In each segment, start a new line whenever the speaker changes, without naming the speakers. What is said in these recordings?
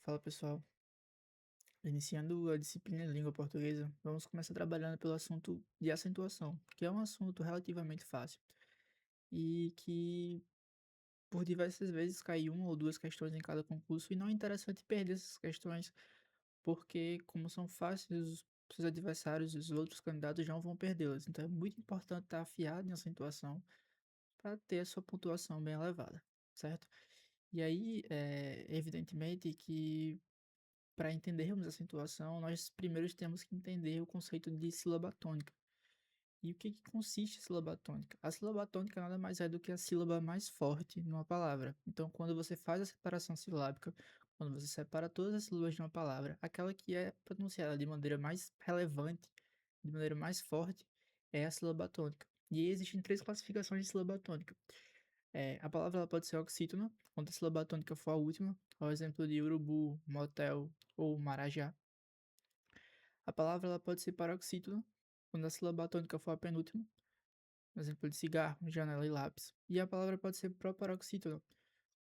Fala pessoal, iniciando a disciplina de língua portuguesa, vamos começar trabalhando pelo assunto de acentuação, que é um assunto relativamente fácil e que por diversas vezes cai uma ou duas questões em cada concurso e não é interessante perder essas questões porque como são fáceis, os seus adversários e os outros candidatos já vão perdê-las. Então é muito importante estar afiado em acentuação para ter a sua pontuação bem elevada, certo? E aí, evidentemente que para entendermos a acentuação, nós primeiro temos que entender o conceito de sílaba tônica. E o que consiste a sílaba tônica? A sílaba tônica nada mais é do que a sílaba mais forte numa palavra. Então, quando você faz a separação silábica, quando você separa todas as sílabas de uma palavra, aquela que é pronunciada de maneira mais relevante, de maneira mais forte, é a sílaba tônica. E existem três classificações de sílaba tônica. A palavra ela pode ser oxítona, quando a sílaba tônica for a última, ao exemplo de urubu, motel ou marajá. A palavra ela pode ser paroxítona, quando a sílaba tônica for a penúltima, por exemplo de cigarro, janela e lápis. E a palavra pode ser proparoxítona,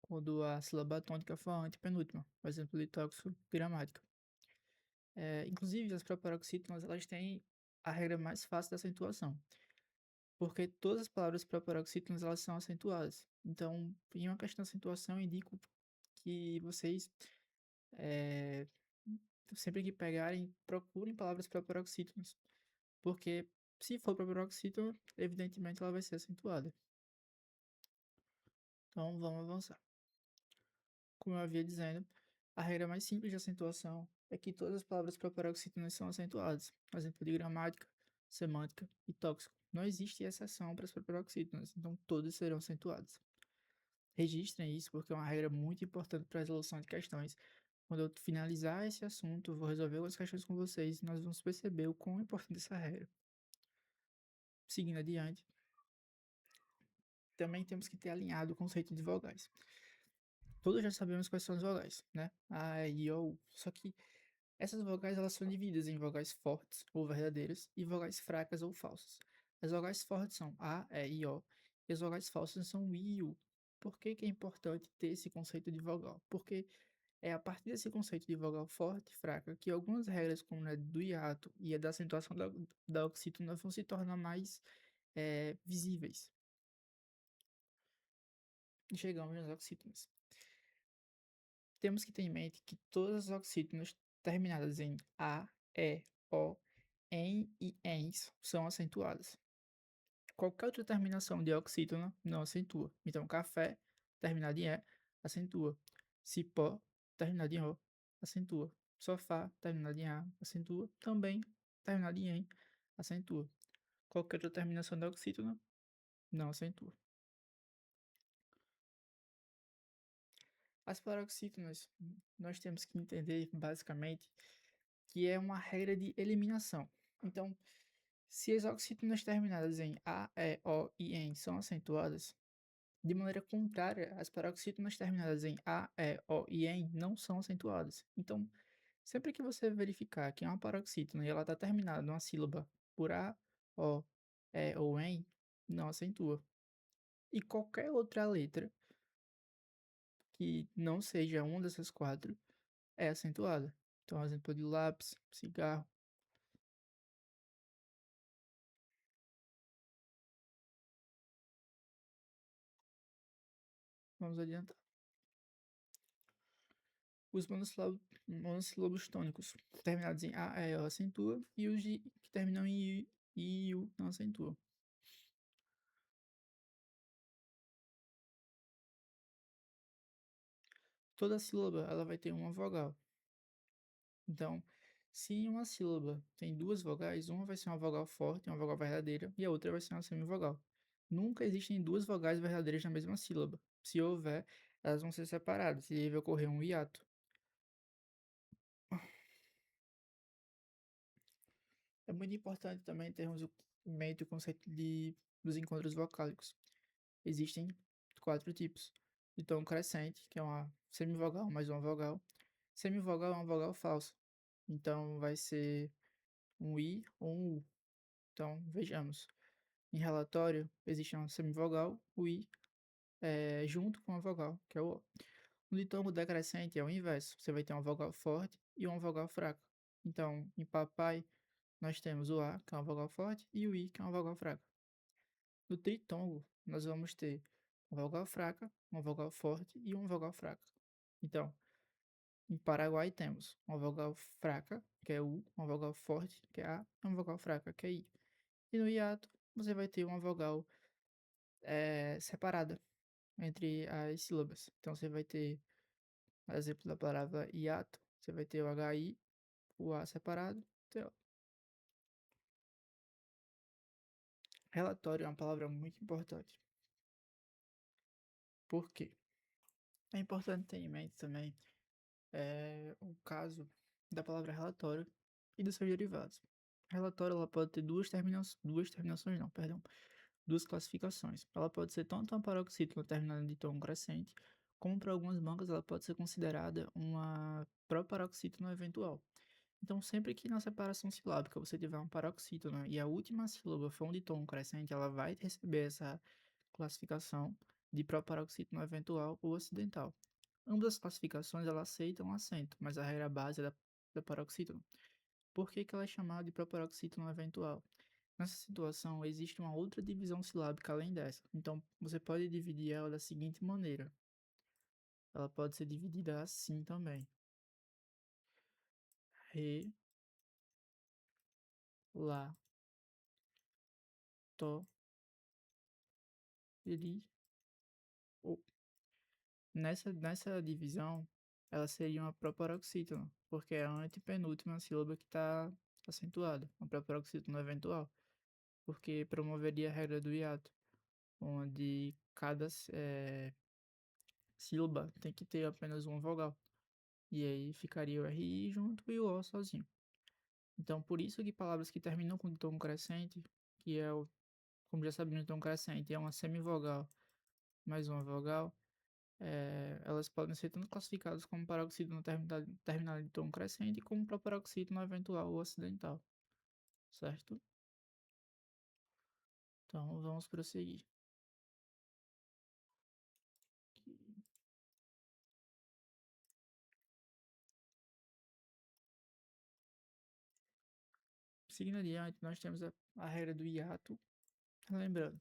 quando a sílaba tônica for a antepenúltima, por exemplo de tóxico, gramática. Inclusive, as proparoxítonas elas têm a regra mais fácil da acentuação, porque todas as palavras proparoxítonas elas são acentuadas. Então, em uma questão de acentuação, eu indico que vocês, é, sempre que pegarem, procurem palavras proparoxítonas. Porque se for para peroxítona, evidentemente ela vai ser acentuada. Então vamos avançar. Como eu havia dizendo, a regra mais simples de acentuação é que todas as palavras para paroxítonas são acentuadas. Exemplo de gramática, semântica e tóxico. Não existe exceção para as proparoxítonas, então todas serão acentuadas. Registrem isso porque é uma regra muito importante para a resolução de questões. Quando eu finalizar esse assunto, eu vou resolver algumas questões com vocês e nós vamos perceber o quão importante essa regra. Seguindo adiante, também temos que ter alinhado o conceito de vogais. Todos já sabemos quais são as vogais, né? A, E, I, O, U. Só que essas vogais elas são divididas em vogais fortes ou verdadeiras e vogais fracas ou falsas. As vogais fortes são A, E, I, O e as vogais falsas são I e U. Por que que é importante ter esse conceito de vogal? Porque é a partir desse conceito de vogal forte e fraca que algumas regras, como a do hiato e a da acentuação da oxítona, vão se tornar mais visíveis. E chegamos nas oxítonas. Temos que ter em mente que todas as oxítonas terminadas em A, E, O, EN e ENS são acentuadas. Qualquer outra terminação de oxítona não acentua. Então, café, terminado em E, acentua. Cipó, terminado em O, acentua. Sofá, terminado em A, acentua. Também, terminado em EN, acentua. Qualquer outra terminação de oxítona não acentua. As paroxítonas, nós temos que entender, basicamente, que é uma regra de eliminação. Então, se as oxítonas terminadas em A, E, O e EN são acentuadas, de maneira contrária, as paroxítonas terminadas em A, E, O e EN não são acentuadas. Então, sempre que você verificar que é uma paroxítona e ela está terminada numa sílaba por A, O, E ou EN, não acentua. E qualquer outra letra que não seja uma dessas quatro é acentuada. Então, exemplo de lápis, cigarro. Vamos adiantar. Os monossílabos tônicos terminados em A, E, O acentua e os que terminam em I e U não acentuam. Toda sílaba ela vai ter uma vogal. Então, se em uma sílaba tem duas vogais, uma vai ser uma vogal forte, uma vogal verdadeira, e a outra vai ser uma semivogal. Nunca existem duas vogais verdadeiras na mesma sílaba. Se houver, elas vão ser separadas e aí vai ocorrer um hiato. É muito importante também termos em mente o conceito dos encontros vocálicos. Existem quatro tipos. De tom crescente, que é uma semivogal mais uma vogal. Semivogal é uma vogal falsa. Então vai ser um I ou um U. Então vejamos. Em relatório, existe uma semivogal, o I, junto com a vogal, que é o O. No ditongo decrescente é o inverso. Você vai ter uma vogal forte e uma vogal fraca. Então, em papai, nós temos o A, que é uma vogal forte, e o I, que é uma vogal fraca. No tritongo, nós vamos ter uma vogal fraca, uma vogal forte e uma vogal fraca. Então, em Paraguai temos uma vogal fraca, que é U, uma vogal forte, que é A, e uma vogal fraca, que é I. E no hiato, você vai ter uma vogal separada entre as sílabas. Então, você vai ter, exemplo da palavra hiato, você vai ter o HI, o A separado, TO. Relatório é uma palavra muito importante. Por quê? É importante ter em mente também o caso da palavra relatório e dos seus derivados. Relatório ela pode ter duas terminações não, perdão, duas classificações. Ela pode ser tanto uma paroxítona terminada de tom crescente, como para algumas bancas ela pode ser considerada uma proparoxítona eventual. Então, sempre que na separação silábica você tiver uma paroxítona e a última sílaba for um de tom crescente, ela vai receber essa classificação de proparoxítona eventual ou acidental. Ambas as classificações elas aceitam acento, mas a regra base é da paroxítona. Por que ela é chamada de proparoxítona eventual? Nessa situação, existe uma outra divisão silábica além dessa. Então, você pode dividir ela da seguinte maneira. Ela pode ser dividida assim também. Re, lá, to, ri, o. Nessa divisão, ela seria uma proparoxítona, porque é a antepenúltima sílaba que está acentuada, uma proparoxítona eventual, porque promoveria a regra do hiato, onde cada sílaba tem que ter apenas uma vogal. E aí ficaria o RI junto e o O sozinho. Então, por isso que palavras que terminam com tom crescente, que é o, como já sabemos, tom crescente é uma semivogal mais uma vogal, elas podem ser tanto classificadas como paroxítona terminal de tom crescente, como para paroxítona eventual ou acidental, certo? Então, vamos prosseguir. Seguindo adiante, nós temos a regra do hiato. Lembrando,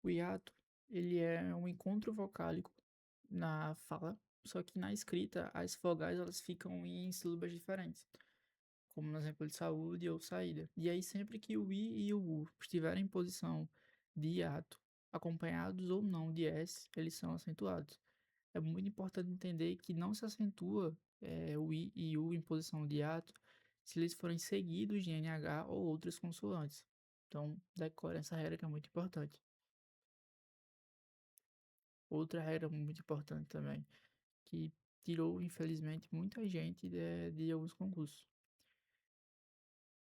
o hiato ele é um encontro vocálico na fala, só que na escrita as vogais elas ficam em sílabas diferentes, como no exemplo de saúde ou saída. E aí sempre que o i e o u estiverem em posição de hiato, acompanhados ou não de s, eles são acentuados. É muito importante entender que não se acentua o i e u em posição de hiato se eles forem seguidos de nh ou outras consoantes. Então, decore essa regra que é muito importante. Outra regra muito importante também, que tirou, infelizmente, muita gente de alguns concursos.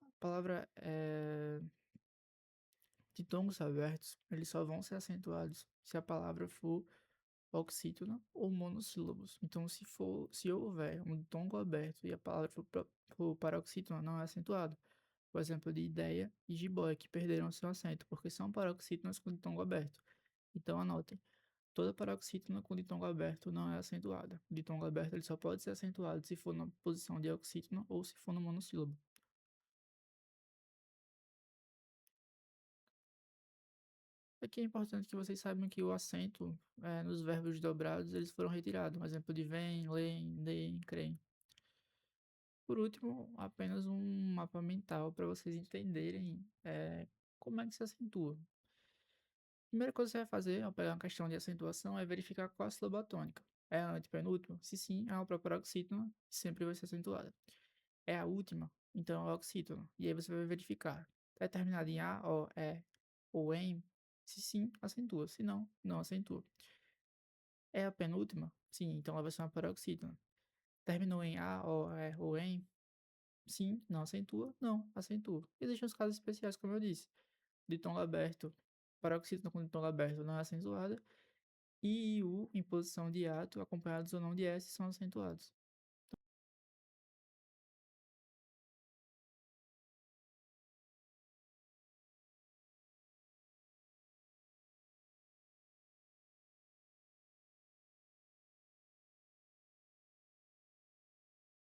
A palavra de tongos abertos, eles só vão ser acentuados se a palavra for oxítona ou monossílabos. Então, se houver um tongo aberto e a palavra for paroxítona, não é acentuado. Por exemplo, de ideia e jiboia, que perderam seu acento, porque são paroxítonas com tongo aberto. Então, anotem. Toda paroxítona com ditongo aberto não é acentuada. O ditongo aberto ele só pode ser acentuado se for na posição de oxítona ou se for no monossílabo. Aqui é importante que vocês saibam que o acento nos verbos dobrados eles foram retirados. Um exemplo de vem, leem, deem, creem. Por último, apenas um mapa mental para vocês entenderem como é que se acentua. A primeira coisa que você vai fazer ao pegar uma questão de acentuação é verificar qual a sílaba tônica. É a antepenúltima? Se sim, é uma própria paroxítona, sempre vai ser acentuada. É a última, então é oxítona. E aí você vai verificar. É terminada em A, O, E ou em? Se sim, acentua. Se não, não acentua. É a penúltima? Sim, então ela vai ser uma paroxítona. Terminou em A, O, E ou em? Sim, não acentua. Não, acentua. Existem os casos especiais, como eu disse. De tom aberto. Paroxítona com tom aberto não é acentuada. I e U em posição de ato, acompanhados ou não de S, são acentuados.